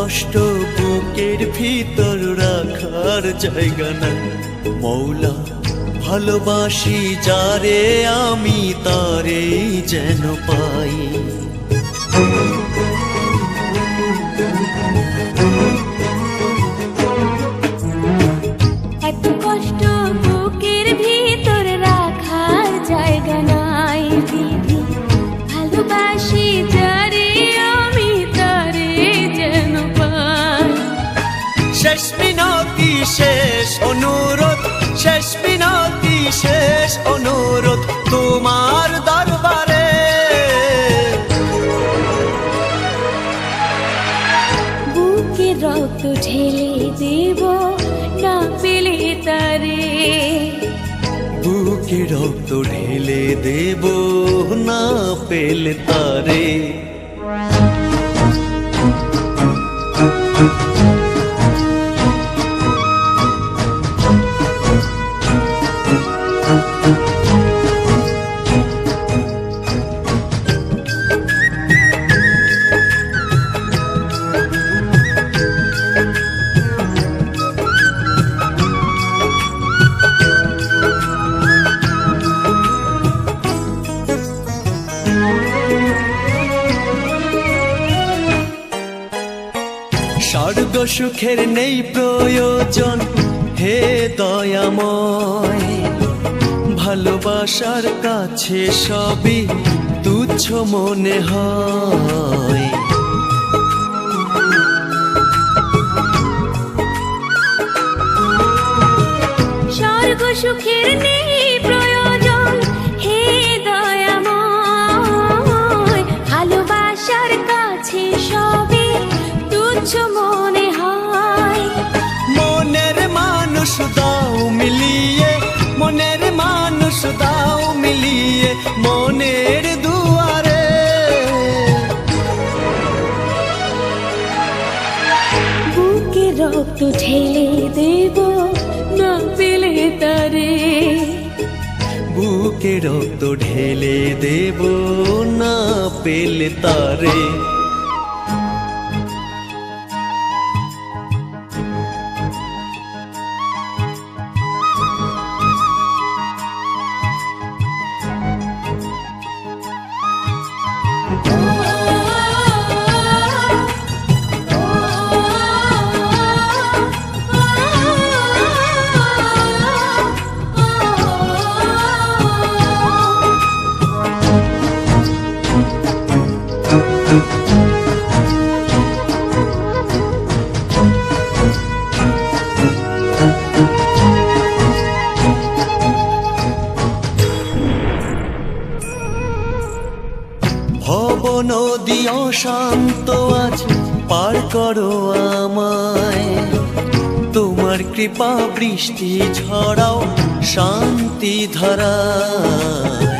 কষ্ট বুকের ভিতর রাখার জায়গা নাই। মৌলা ভালোবাসি যারে আমি তারে যেন পাই। এত কষ্ট বুকের ভিতর রাখার জায়গা নাই দিদি, ভালোবাসি যারে আমি তারে যেন পাই। শেষ মিনতি শেষ অনুরোধ, শেষ মিনতি শেষ অনুরোধ তোমার দরবারে। বুকে রক্ত ঢেলে দেব না পেলে তারে, বুকে রক্ত ঢেলে দেব না পেলে তারে। স্বর্গ সুখের নেই প্রয়োজন হে দয়াময়, ভালোবাসার কাছে সবই তুচ্ছ মনে হয়। স্বর্গ সুখের নেই প্রয়োজন হে দয়াময়, ভালোবাসার কাছে সবে তুচ্ছ মনে হয়। মনের মানুষ দাও মিলিয়ে, মনের মানুষ দাও মিলিয়ে মনের দুয়ারে। বুকে রক্ত ঢেলে দেব না পেলে তারে, বুকে রক্ত ঢেলে দেব না পেলে তারে। ভব নদী অশান্ত আজ পার করো আমায়, তোমার কৃপা বৃষ্টি ঝরাও শান্তি ধারায়।